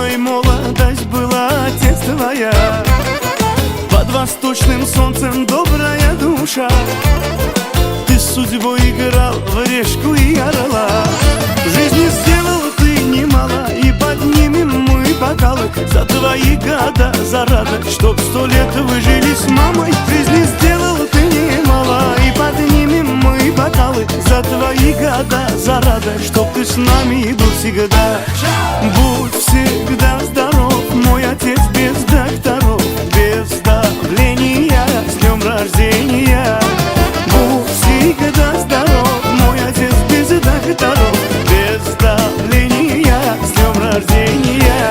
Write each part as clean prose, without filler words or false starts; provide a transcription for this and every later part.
мной молодость была тестовая, под восточным солнцем добрая душа. Ты с судьбой играл в решку и орла. В жизни сделал ты немало, и поднимем мы бокалы за твои года, за радость, чтоб 100 лет вы жили с мамой. В жизни сделал ты немало, и поднимем мы бокалы за твои года, за радость, чтоб ты с нами был всегда. Будь всегда здоров, мой отец без докторов, без давления, с днем рождения. Будь всегда здоров, мой отец без докторов, без давления, с днем рождения.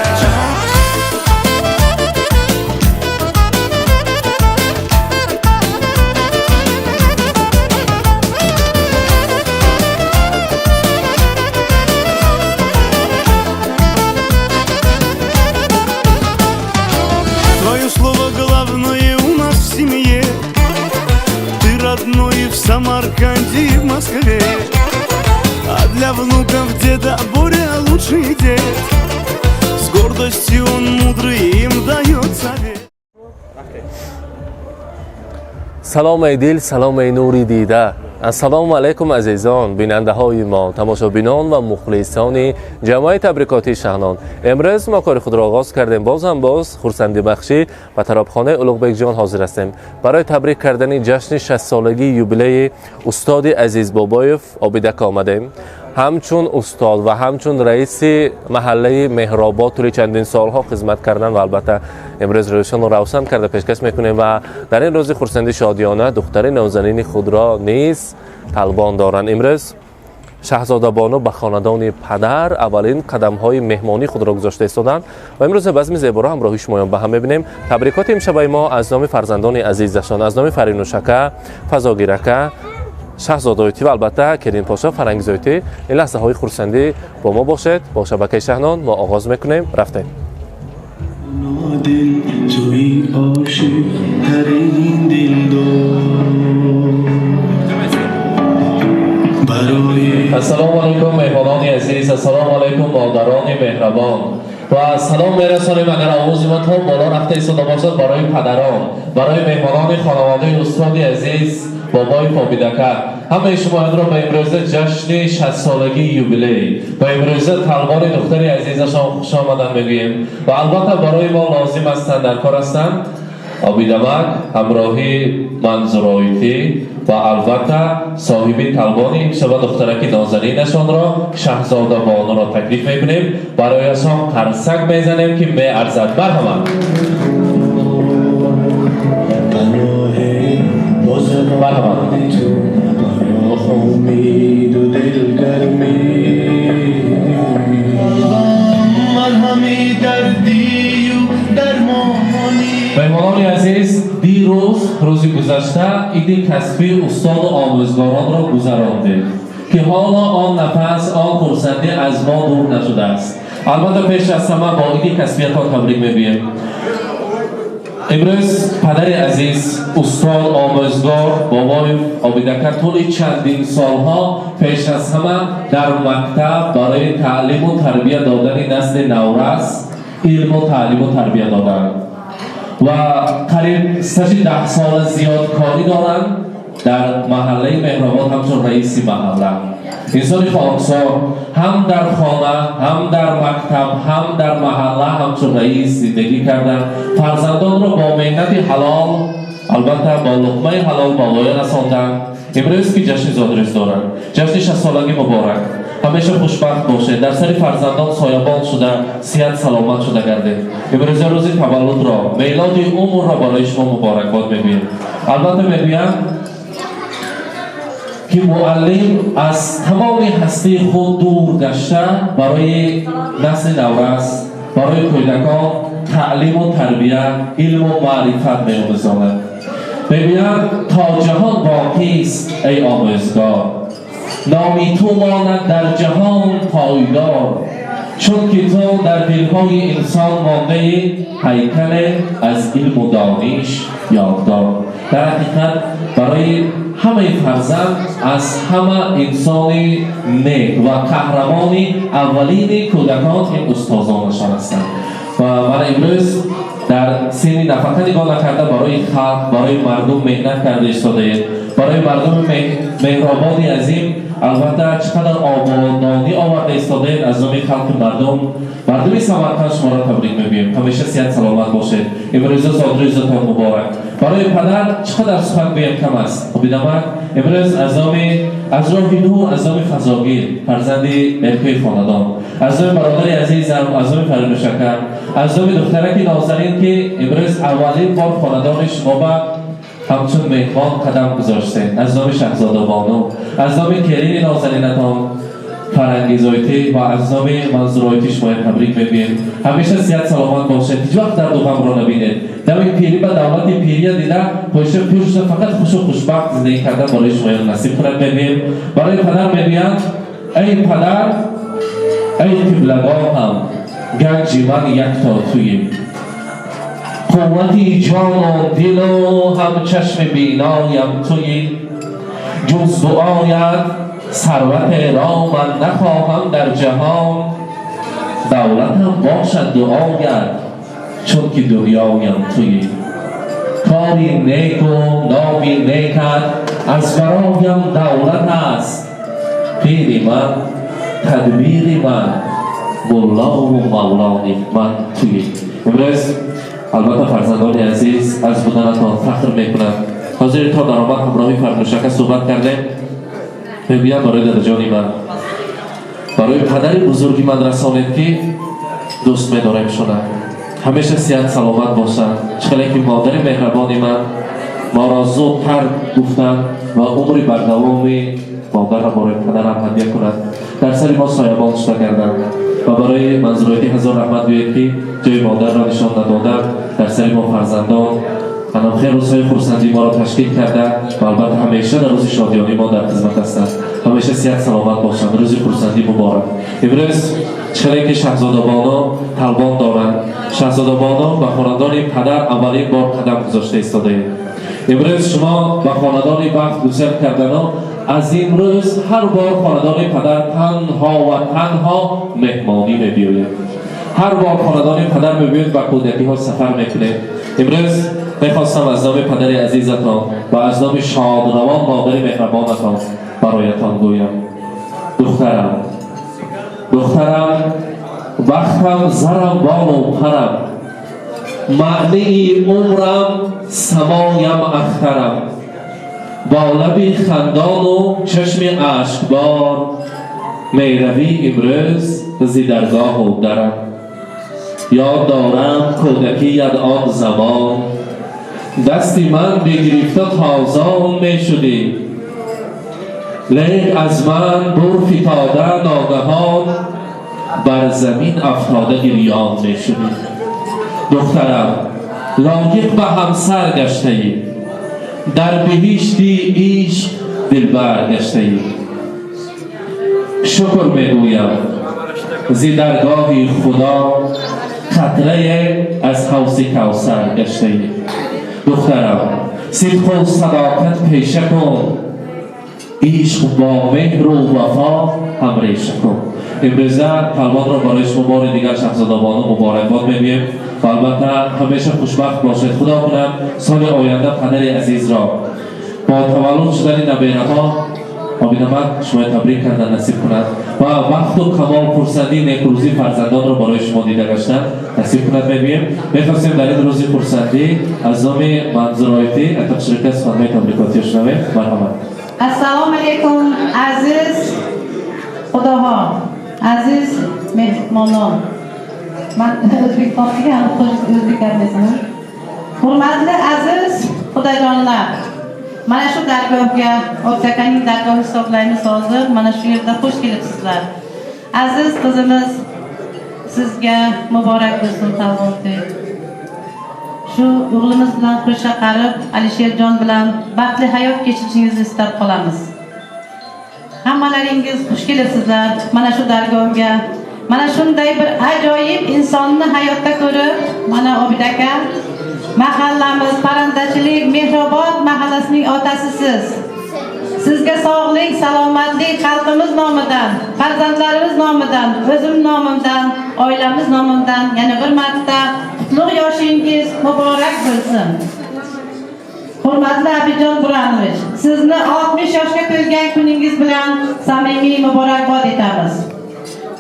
Твое слово главное у нас в семье. Ты родной в Самарканде и в Москве, а для внуков деда Боря лучший дед. С гордостью он мудрый, им дает совет. سلام دل، سلام نوری دیده. السلام علیکم عزیزان بیننده های ما، تماشابینان و مخلصان جمعیت تبریکاتی شهنان. امروز ما کار خود را آغاز کردیم. باز خورسندی بخشی و طرابخانه اولوغبک جان حاضر هستیم برای تبریک کردن جشن 60 سالگی یوبیله استاد عزیز بابایف آبیدک آمدیم. همچون استاد و همچون رئیس محله مهرآباد طول چندین سالها خدمت کردن و البته امروز رویشان را روشن کرده پیشکش میکنیم و در این روز خورسندی شادیانه دختر نازنین خود را نیز طلبان دارند. امروز شاهزاده بانو به خاندان پدر اولین قدم های مهمانی خود را گذاشته ایستادند و امروز بزم زیبا را همراهی شمایان به هم میبینیم. تبریکات امشب ما از نام فرزندان عزیزشان، از نام فرینوشکه، فضاگیرکه، شاهزاده‌ایتی و البته کریم پاشا فرنگزایتی، این لحظه های خورسندی با ما باشد. با شبکه شهنان ما آغاز میکنیم. رفتیم. السلام علیکم مهمانان عزیز، السلام علیکم مادران مهربان و سلام میرسانیم اگر آواز ما تا بالا رفته ایستاده باشد برای پدران، برای مهمانان خانواده استاد عزیز بابای فابیدکه. همه شما را به امروزه جشن 60 سالگی یوبیله و امروزه طلبان دختر عزیزشان خوش آمدن میگوییم و البته برای ما لازم هستند در کار هستند آبیدمک همراهی منظورایتی و البته صاحبی طلبان امشب دخترک نازنینشان را شاهزاده بانو را تکلیف میکنیم. برایشان قرصک میزنیم که میارزد. مرحبا. مرحبا. مهمانان عزیز، دیروز روزی گذشته عید کسبی استاد و آموزگاران را گذراندیم که حالا آن نفس، آن خورسندی از ما دور نشده است. البته پیش از همه با عید کسبیتان تبریک میگویم. امروز پدر عزیز استاد آموزگار بابای آبیدکه طول چندین سالها پیش از همه در مکتب برای تعلیم و تربیت دادن نسل نورس علم و تعلیم و تربیت دادن و قریب 10 سال زیاد کاری دارند در محله مهرآباد همچون رئیس محله. انسان خاکسار هم در خانه، هم در مکتب، هم در محله همچون رئیس زندگی کردند. فرزندان را با مهنت حلال، البته با لقمه حلال به غایه رساندند. امروز که جشن زادروز دارند، جشن 60 سالگی مبارک. همیشه خوشبخت باشید، در سر فرزندان سایبان شده، صحت سلامت شده گردید. امروز روز تولد را، میلاد عمر را برای شما مبارکباد میگویم. البته میگویم که معلم از تمام هستی خود دور گشته برای نسل نورس، برای کودکان تعلیم و تربیت، علم و معرفت می‌آموزاند. میگویم تا جهان باقی است ای آموزگار، نامی تو ماند در جهان پایدار، چون که تو در دلهای انسان مانده هیکل از علم و دانش یادگار. در حقیقت برای همه فرزند از همه انسان نیک و قهرمان اولین کودکان این استادانشان هستند. من امروز در سینی نفقه نگاه نکرده برای خلق، برای مردم مهنت کرده ایستاده، برای مردم مهربان عظیم البته چقدر آبادانی آورده ایستاده. از نام خلق مردم سمرقند شما را تبریک میگویم. همیشه صحت سلامت باشید. امروز زادروزتان مبارک. برای پدر چقدر سخن بگویم کم است. خب من امروز از راه نور، از نام فضاگیر فرزند ملکه خاندان، از نام برادر عزیزم، از نام فرید شکر، از نام دخترک نازنین که امروز اولین بار خاندان شما به همچون مهمان قدم گذاشته، از نام شهزاده بانو، از نام کریم نازنینتان فرنگیزایتی و از نام منظورایتی شما تبریک میگویم. همیشه صحت سلامت باشید. هیچ وقت درد و غم را نبینید. دم پیری به دولت پیری دیده پشت فقط خوش و خوشبخت زندگی کردن برای شما نصیب کنند میگویم. برای پدر میگویند ای پدر، ای قبلگاهم، گنج من یک تا تویی، قوتی جان و دل و هم چشم بینایم تویی، جز دعایت ثروت را من نخواهم در جهان، دولتم باشد دعایت چون که دنیایم تویی، کاری نیک و نامی نیکت از برایم دولت است، پیر من تدبیر من مولا و مولای من تویی. امروز البته فرزندان عزیز از بودنتان فخر میکنم. حاضر تا درآمد همراهی فرمایشگر صحبت کرده میگویم برای دادجانی من، برای پدر بزرگی من رسانید که دوست می‌دارم شده. همیشه صحت سلامت باشد. چقدر که مادر مهربانی من ما را زودتر گفتن و عمری بر دوامی مادر را برای پدرم هدیه کند. در سر ما سایبان شده کردند و برای منظورایتی هزار رحمت گوید که جای مادر را نشان ندادند. در سر ما فرزندان خیر روزهای خرسندی ما را تشکیل کرده و البته همیشه در روز شادیانی ما در خدمت هستند. همیشه صحت سلامت باشند. روز خرسندی مبارک. امروز چقدر که شهزاده بانو طلبان دارند. شهزاده بانو به خاندان پدر اولین بار قدم گذاشته ایستاده. امروز شما به خاندان بخت گذر کردن از امروز هر بار خاندان پدر تنها و تنها مهمانی می‌بیاید. هر بار خاندان پدر می‌بیاید با کودکی ها سفر می‌کنه. امروز میخواستم از نام پدر عزیزتان و از نام شادروان مادر مهربانتان برایتان گویم. دخترم وقتم زرم بال و پرم، معنی عمرم سمایم اخترم، با لبی خندان و چشم اشکبار میروی امروز زی درگاه و درم. یاد دارم کودکیت آن زمان، دستی من بگرفته تازان می شدی، لیک از من دور فتاده ناگهان بر زمین افتاده گریان می شدی. دخترم لایق به همسر گشته ای، در بهشتی عشق دلبر گشته ای. شکر میگویم زی درگاه خدا قطره از حوض کوثر گشته ای. دخترم صدق و صداقت پیشه کن، عشق با مهر و وفا هم ریشه کن. امروزه طلبان را برای شما بار دیگر شهزاده بانو مبارکباد میگویم و البته همیشه خوشبخت باشید. خدا کنم سال آینده پدر عزیز را با تولد شدن نبیره‌ها آبیدامد شما تبریک کردن نصیب کند و وقت و کمال فرصتی نیکروزی فرزندان را برای شما دیده گشتن نصیب کند میگویم. میخواستیم در این روز فرصتی از نام منظورایتی اتاق شرکت سخنهای تبریکاتی شنویم. مرحبا. السلام علیکم عزیز خداها، عزیز مهمانان. من Özbekiston'daki ham O'zbeklar desam. Hurmatli aziz xudojonlar. Mana shu dargohga, Obtakaning dargohi hisoblaymiz hozir. Mana shu yerda xush kelibsizlar. Aziz qizimiz, sizga muborak bo'lsin tavbati. Shu o'g'limiz bilan qo'sha qarib, Alisherjon bilan baxtli hayot kechirishingizni istab qolamiz. Hammalaringiz xush kelibsizlar mana shu dargohga. Mana shunday bir ajoyib insonni hayotda ko'rib, mana Obid aka mahallamiz Parandachilik Mehrobod mahallasining otasisiz. Sizga sog'lik, salomatlik xalqimiz nomidan, farzandlarimiz nomidan, o'zim nomimdan, oilamiz nomidan yana bir marta qutlug' yoshingiz muborak bo'lsin. Hurmatli Abidjon Buranovich, sizni 60 yoshga to'lgan kuningiz bilan samimiy muborakbod etamiz.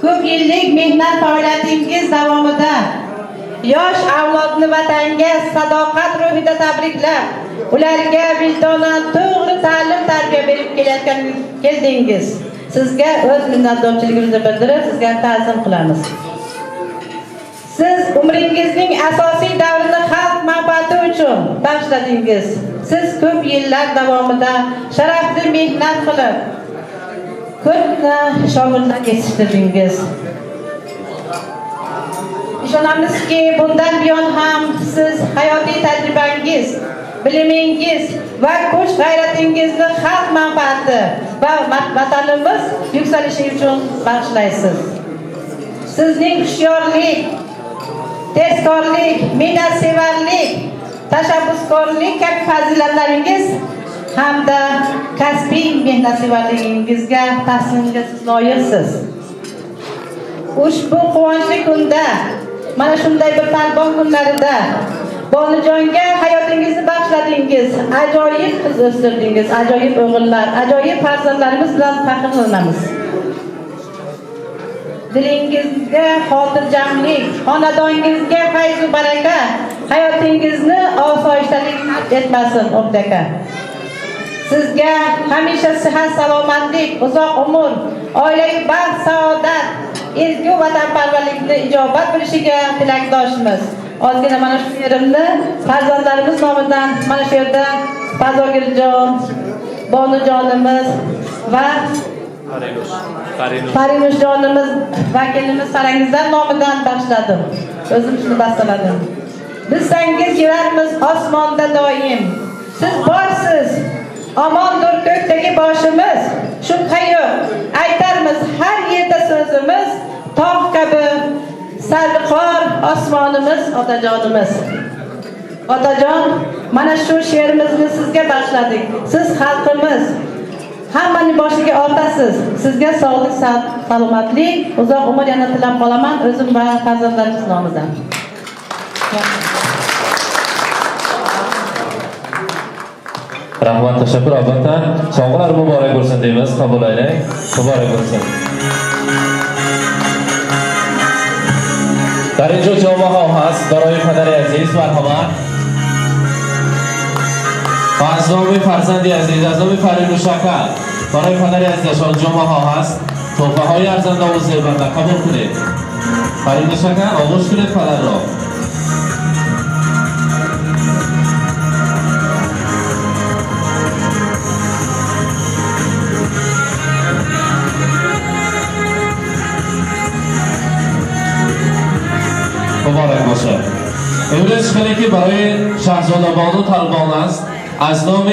Ko'p yillik mehnat faoliyatingiz davomida yosh avlodni vatanga sadoqat ruhida tabriklab, ularga vijdonan to'g'ri ta'lim tarbiya berib keldingiz. Sizga o'z minnatdorchiligimizni bildirib, sizga ta'zim qilamiz. Siz umringizning asosiy davrini xalq manfaati uchun bag'ishladingiz. Siz ko'p yillar davomida sharafli mehnat qilib, ko'pna shogirdlar yetishtirdingiz. Ishonamizki, bundan buyon ham siz hayotiy tajribangiz, bilimingiz va kuch g'ayratingizni xalq manfaati va vatanimiz yuksalishi uchun bag'ishlaysiz. Sizning hushyorlik, tezkorlik, mehnatsevarlik, tashabbuskorlik kabi fazilatlaringiz hamda kasbiy mehnatsevarligingizga tahsinga loyiqsiz. Ushbu quvonchli kunda, mana shunday bir talbon kunlarida Bolujonga hayotingizni bag'ishladingiz. Ajoyib qiz o'stirdingiz, ajoyib o'g'illar, ajoyib farzandlarimiz bilan faxrlanamiz. Dilingizga xotirjamlik, xonadoningizga fayz va baraka, hayotingizni osoyishtalik etmasin, o'bdaka. Sizga hamisha sihat, salomatlik, uzoq umr, oilaviy baxt, saodat, ezgu vatanparvarlikni ijobat bo'lishiga tilakdoshmiz. Ozgina mana shu yerimni farzandlarimiz nomidan mana shu yerda Fazogirjon, Bonujonimiz va Farinuşjonimiz vakilimiz Sarangizlar nomidan bag'ishladim. O'zim shuni bastaladim. Bilsangiz yurarmiz osmonda doim. Siz borsiz, omondir ko'kdagi boshimiz. Shubha yo'q, aytarmiz har yerda so'zimiz, tog' kabi sarqor osmonimiz, otajonimiz. Otajon, mana shu she'rimizni sizga bag'ishladik. Siz xalqimiz, hammaning boshiga otasiz. Sizga sog'lik, salomatlik, uzoq umr yana tilab qolaman o'zim va farzandlarimiz nomidan. Rahmat, tashakkur albatta. Sovg'alar muborak bo'lsin deymiz, qabul aylang. Muborak bo'lsin. در اینجا جامعه ها هست برای پدر عزیز مرحمت و از نام فرزندی عزیز، از نام فرینوشکر برای پدر عزیزشان جامعه ها هست تحفه های ارزنده و زیبنده قبول کنید. فرینوشکر آغوش کنید پدر را. مبارک باشه. امروز خیلی که برای شاهزاده بانو طلبان است از نام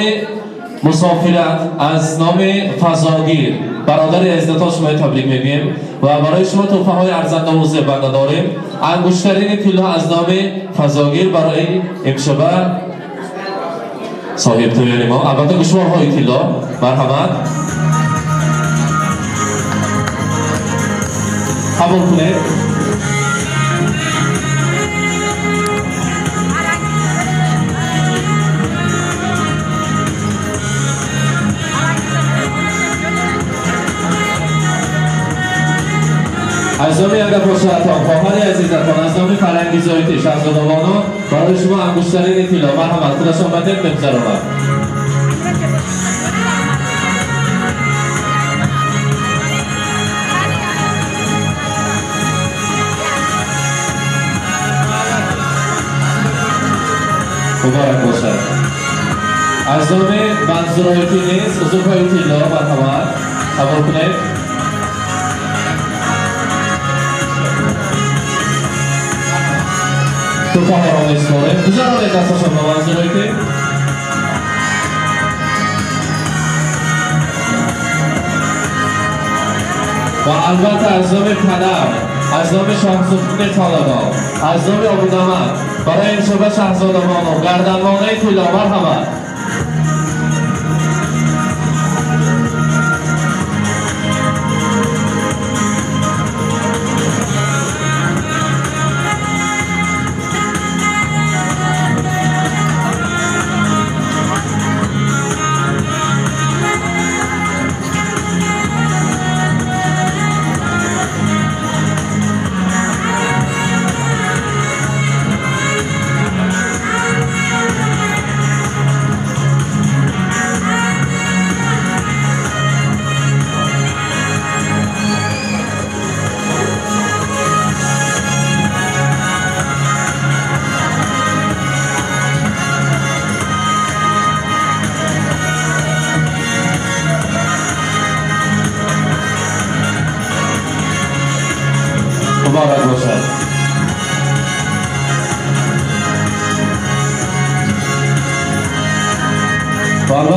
مسافرت، از نام فضاگیر برادر عزت‌ها شما تبریک میگیم و برای شما تحفه های ارزنده و زیبنده داریم. انگشترین طلا از نام فضاگیر برای امشب صاحب تویانی ما. البته گوشوارهای طلا مرحمت قبول کنید. از نام اگر باشدتان خواهر عزیزتان از نام فرنگیزایتی شهزاده بانو برای شما انگشترین طلا مرحمت خودشان بدید بگذرانم. مبارک باشد. از نام منظورایتی نیست عضوهای طلا مرحمت قبول کنید. تو پاهران اسماره بزرگ دستاشان با منظورایتی و البته از نام پدر، از نام شمس‌الدین طالبان، از نام ابودمد برای امشب شهزاده بانو گردنمانه طلا مرحمت.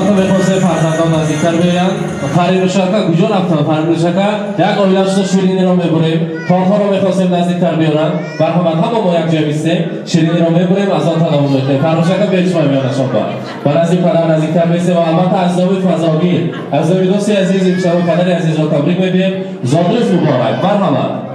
البته می‌خواستم فرزندان نزدیکتر بیان فرید شکر کجا رفتن فرید شکر یک آیلش شیرینی رو میبریم تانها رو می‌خواستیم نزدیکتر بیارن مرحبا همه ما یک جای میستیم شیرینی رو میبریم از آن تناول میکنیم فرید شکر بیچما میانشون با از این پدر نزدیکتر میستیم و البته از نام فضاگیر از نام دوستی عزیز امشب و پدر عزیز رو تبریک میگیم زادروز مبارک مرحبا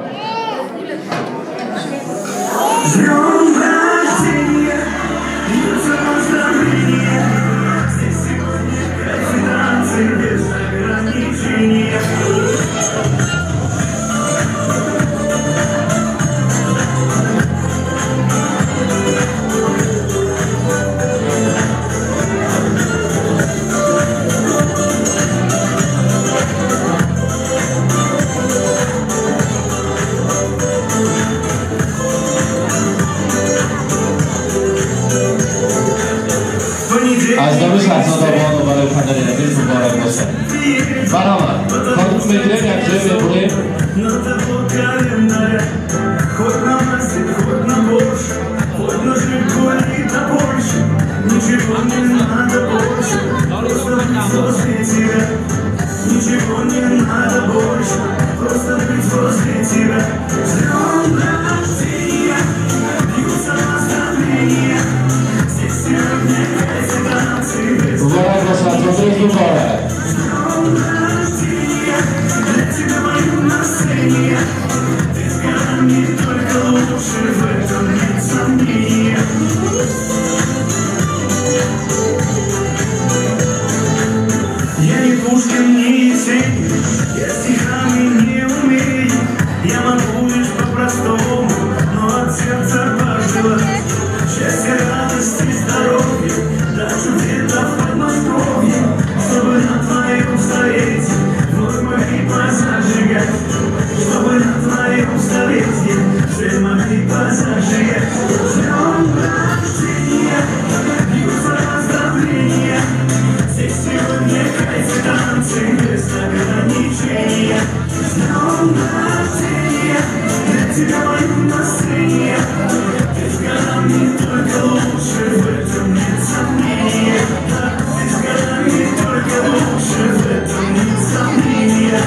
از نام شهزادگان و برای پدر عزیز مبارک باشد. برآمد. خانم میگیریم یک جای میبریم. Ничего не надо больше, просто быть возле тебя. С днем рождения, бьются настроения. Здесь сегодня эти танцы без مبارک باشد. زادروز مبارک. С днем рождения, для тебя мое настроение. Ты с годами только лучше, в этом нет сомнения. Я не Пушкин, не Есенин, я стихами не умею. Я могу лишь по-простому, но от сердца пожелать счастья, радости, здоровья, даже где-то в Подмосковье, чтобы на твоем столетии вновь могли позажигать, чтобы на твоем столетии все могли позажигать. С днем рождения, бьются поздравления. Здесь сегодня кайф и танцы без ограничения. С днем рождения, для тебя мое настроение. Ты с годами только лучше, в этом нет сомнения. Ты с годами только лучше, в этом нет сомнения.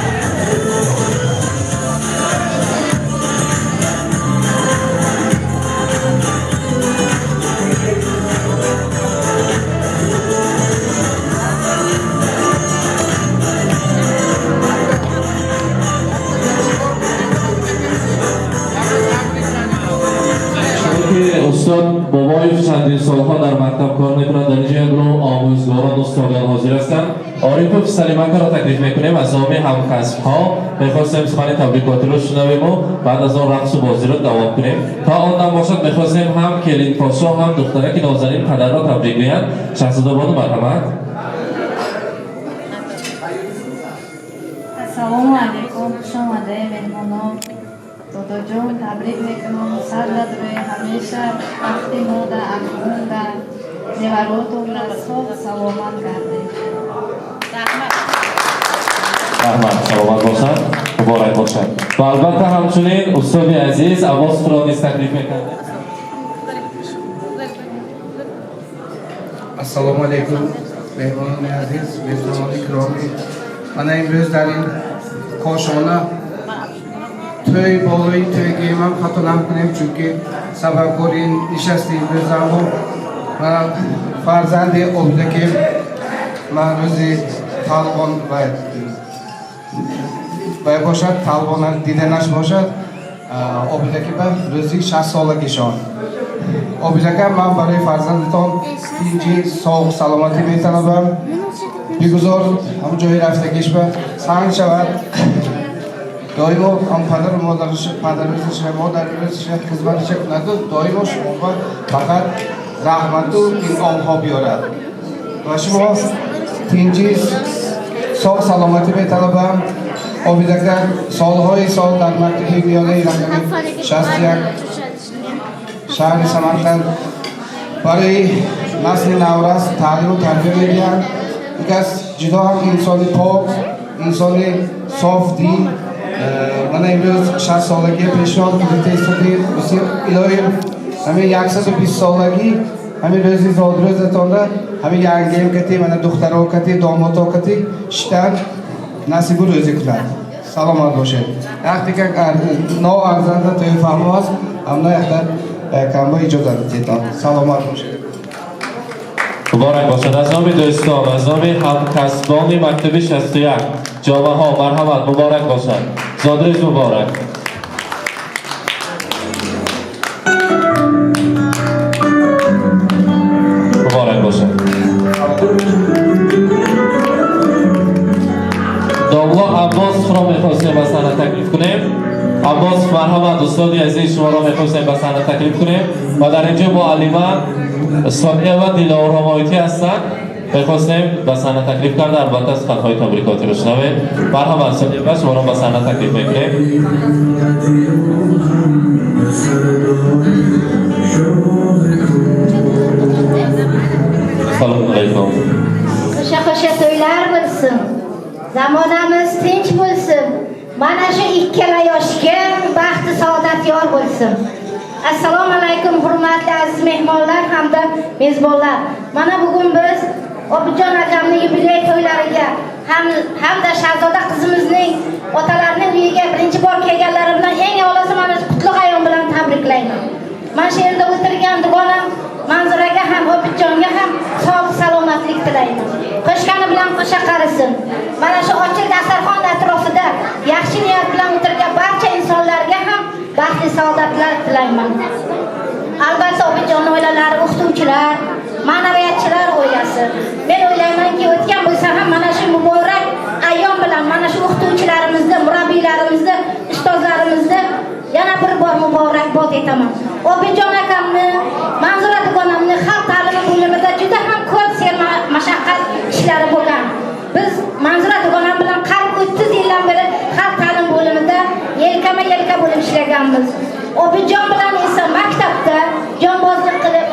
استاد بابایف چندین سالها در مکتب کار میکنند در اینجا یک گروه آموزگاران استادان حاضر هستند عارف سلیمک را تکلیف میکنیم از نام همکسب ها میخواستیم سخن تبریکاتی رو شنویم و بعد از آن رقص و بازی را دوام کنیم تا آن دم باشد میخواستیم هم کلین پاسا هم دخترک نازنین پدر را تبریک گویند شهزاده بانو مرحمت Assalomu alaykum, xush omading mehmonon. Dodojon, tabrik میکنم. سرت روی همیشه وقتی مودا اکنوندا زیوراتون را صحب سلامت کرده. رحمت سلامت باشد مبارک باشد و البته همچنین استاد عزیز عباس را نیز تکلیف میکنه السلام علیکم مهمانان عزیز مهمانان گرامی من امروز در این کاشانه توی بالایی توی گیمم خطا نکنیم چونکه سببکار این نشستی امروز هم و فرزند عبدکیم من روزی طالبان باید باشد طالبان دیدنش باشد عبدکی به روزی 60 سالگیشان عبدکی من برای فرزندتان اینجی ساق سلامتی میطلبم بگذار هم جایی رفتگیش به سنگ شود دائما هم پدر و مادرش مادر خدمتش کند دائما شما فقط رحمت و این آنها بیارد و شما تینجی ساق سلامتی میطلبم عبدکی سالهای سال در مکتب میانه رقم 61 شهر سمرقند برای نسل نورس تعلیم و تربیه میدهند یک از جدا هم انسان پاک انسان صاف دین من امروز 60 سالگی پیشنهاد کردید بسیار الهی همین 120 سالگی همین روزی زادروزتان را همین یانگیم کتی من دخترها کتی دامادها کتی شتن نصیب روزی کنند سلامت باشید وقتی که نو ارزنده توی فهمو هست همنا یخدر کم با اجازه دیتان سلامت باشید مبارک باشد. از نام دوستان، از نام همکسبان مکتب 61 جامعه ها مرحمت مبارک باشد. زادروز مبارک. مبارک باشد. داملا عباس را میخواستیم به صحنه تکلیف کنیم. عباس مرحمت استاد عزیز شما را میخواستیم به صحنه تکلیف کنیم و در اینجا معلمه سامیه و دلار حمایتی هستند میخواستیم به صحنه تکلیف کرده البته از خطهای تبریکاتی رو شنویم. مرحبا سامیه و شما را به صحنه تکلیف میکنیم. سلام علیکم. Xo'sha to'ylar bo'lsin. Zamonamiz tinch bo'lsin. Mana shu ikkala yoshga baxti saodat yor bo'lsin. Assalomu alaykum hurmatli aziz mehmonlar hamda mezbonlar. Mana bugun biz Obijon akamning yubiley to'ylariga hamda Shahzoda qizimizning otalarining uyiga birinchi bor kelganlari bilan eng avvalo mana qutlug' ayon bilan tabriklayman. Mana shu yerda o'tirgan dugonam Manzuraga ham Obijonga ham sog'lik salomatlik tilayman. Qo'shgani bilan qo'sha qarisin. Mana shu ochiq dasturxon atrofida yaxshi niyat bilan o'tirgan barcha insonlarga ham baxtli saodatlar tilayman. Albatta Obijonning oilalari, o'qituvchilar, ma'naviyatchilar oilasi. Men o'ylaymanki, o'tgan bo'lsa ham mana shu muborak ayyom bilan mana shu o'qituvchilarimizni, murabbiylarimizni, ustozlarimizni yana bir bor muborakbod etaman. Obijon akamni, Manzura dugonamni xalq ta'limi bo'limida juda ham ko'p mashaqqat ishlari bo'lgan. Biz Manzura dugonam bilan qarib 30 yildan beri xalq ta'lim bo'limida yelkama-yelka bo'lib ishlaganmiz. Obijon bilan esa maktabda jonbozlik qilib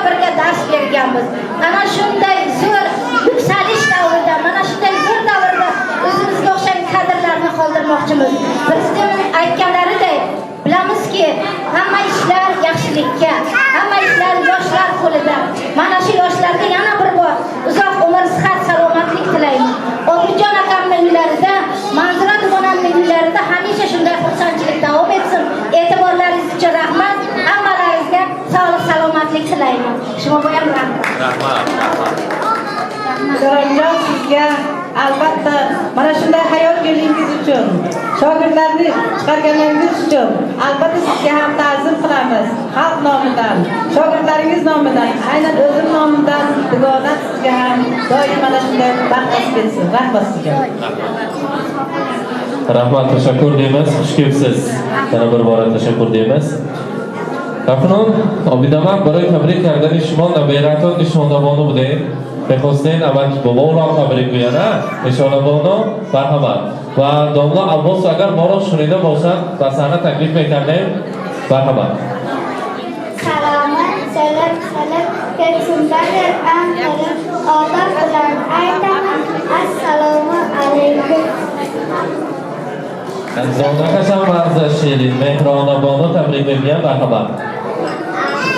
birga dars berganmiz. Ana shunday zo'r yuksalish davrida, mana shunday zo'r davrda o'zimizga o'xshagan kadrlarni qoldirmoqchimiz. Prezident aytganlaridek, bilamizki, hamma ishlar yaxshilikka, hamma ishlar yoshlar qo'lida. Mana shu yoshlarga yana bir bor uzoq umr, sihat, salomatlik tilayman. Obijon akamning uylarida, Manzura dugonamning uylarida hamisha shunday xursandchilik davom etsin. E'tiborlaringiz uchun rahmat. Hammalaringizga sog'lik, salomatlik tilayman. Shuma ham rahmat. Zo'rjon sizga albatta mana shunday hayot yo'lingiz uchun, shogirdlarni chiqarganlaringiz uchun albatta sizga ham ta'zim qilamiz. Xalq nomidan, shogirdlaringiz nomidan, aynan o'zim nomimdan dugona sizga ham doim mana shunday baxt nasib etsin. Rahmat sizga. Rahmat, tashakkur deymiz. Xush kelibsiz. Yana bir bora tashakkur deymiz. Qafnon, obidaman برای تبریک کردن شما نبیرتان نشانده‌بانو بودیم. می‌خواستین اول بابا را تبریک بیاره، نشانده‌بانو مرحمت. و داملا عباس اگر ما را شنیده باشد به صحنه تکلیف می‌کردیم. مرحمت. Salomat, salam, kechimdadir anqirim, odam bilan aytaman, assalomu alaykum. Zonnakash ham arz shirin, mehronabonu tabrik می‌گویم. مرحمت.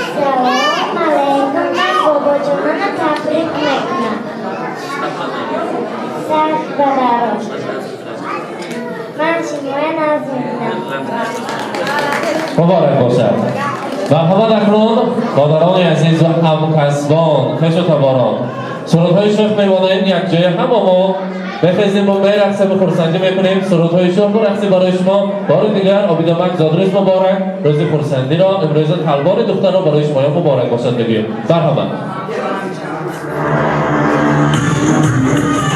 Assalomu alaykum, men bobojonimni tabrik می‌کنم. Sarbararo. من شیمای نازنینم. مبارک باشد. مرحمت اکنون مادران عزیز و همکسبان خوش و تباران سرودهای شوخ میوانیم یک جای هم ما بخیزیم و به رقصه خورسندی میکنیم. سرودهای شوخ و رقصی برای شما بار دیگر آبیدامک زادروز مبارک، روز خورسندی را امروز تلوار دختر را برای شما مبارک باشد بگیم. مرحمت. Thank you.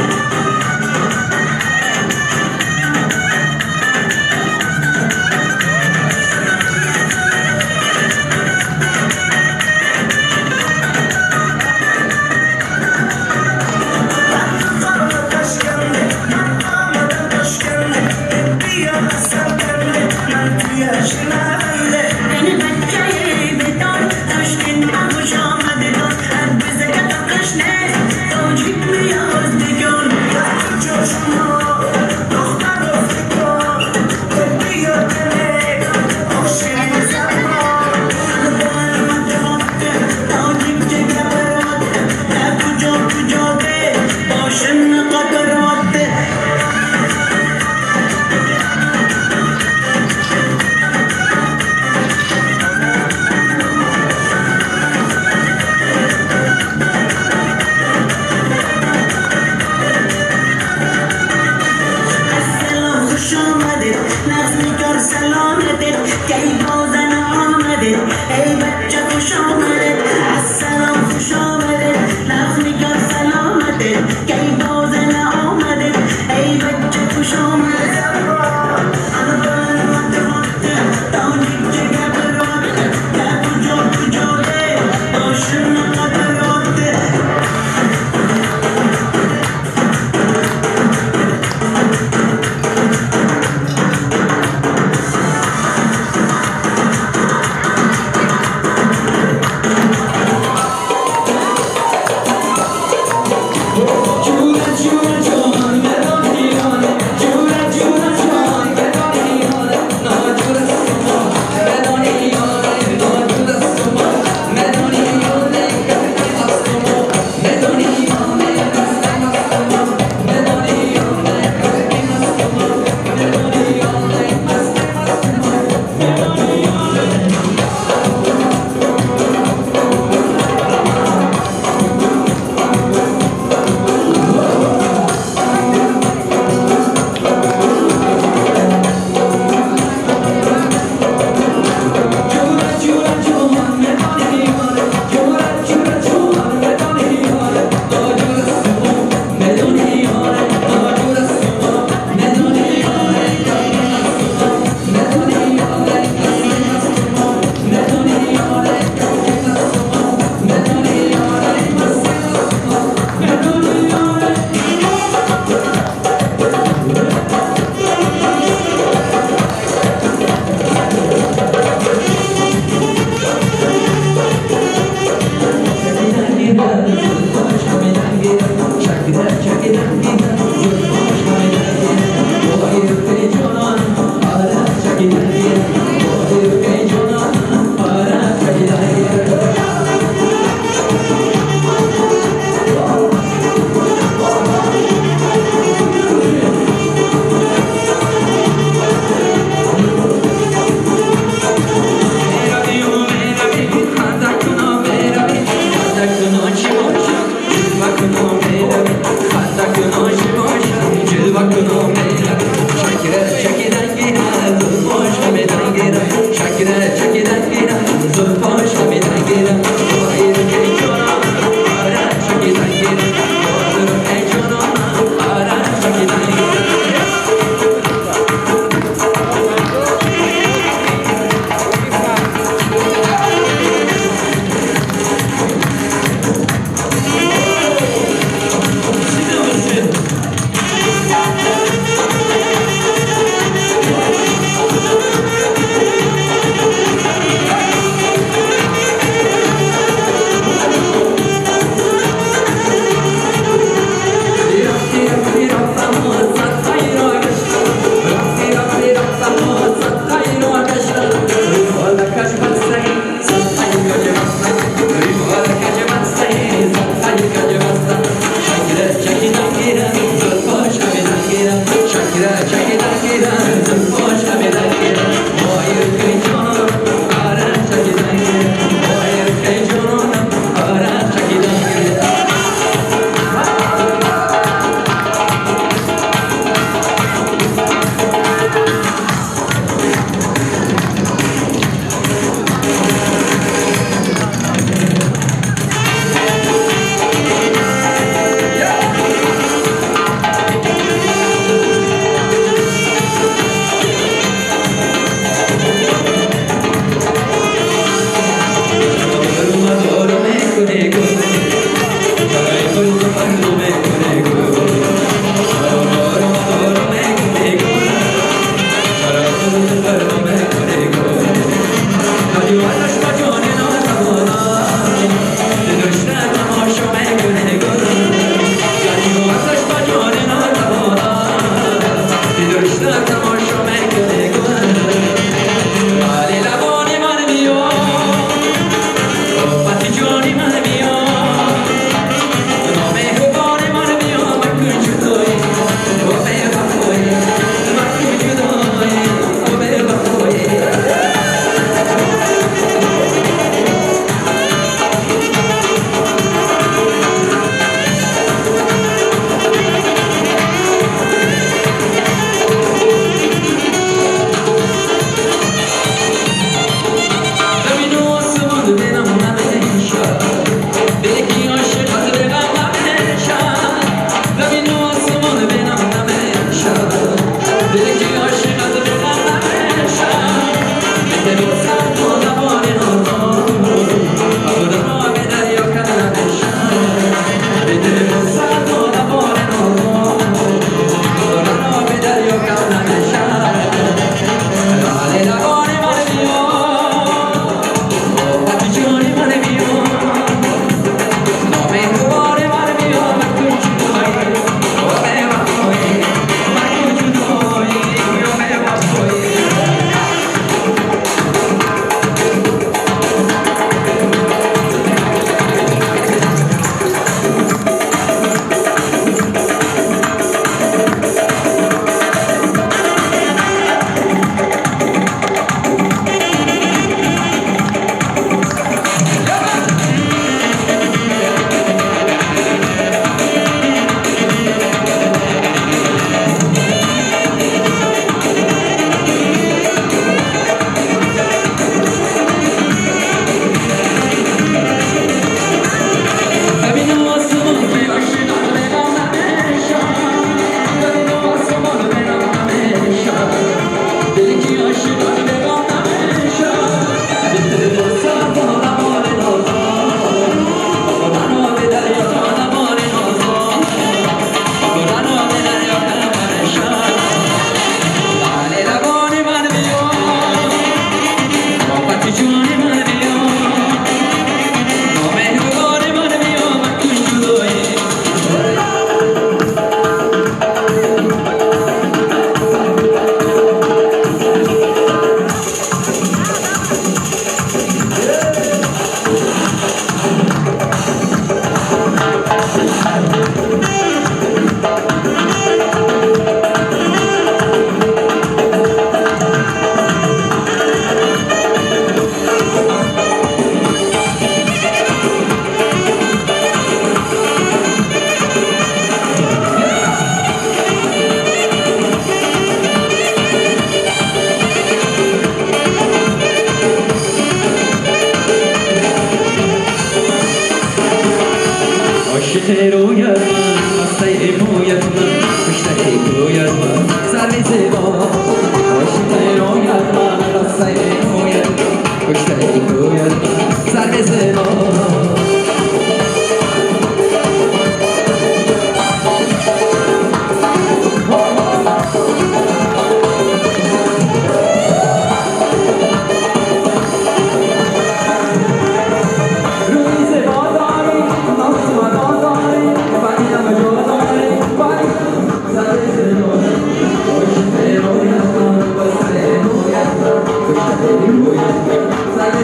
Sabe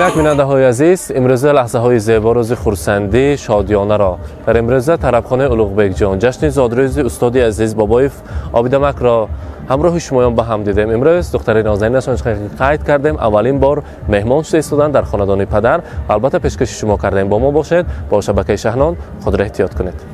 اینک بیننده های عزیز، امروزه لحظه های زیبا روز خورسندی شادیانه را در امروزه طربخانه الوغبک جان جشن زادروز استاد عزیز بابایف آبیدمک را همراه شمایان به هم دیدیم. امروز دختر نازنینشان قید کردیم، اولین بار مهمان شده استودن در خاندان پدر. البته پیشکش شما کردیم با ما باشید، با شبکه شهنان خود را احتیاط کنید.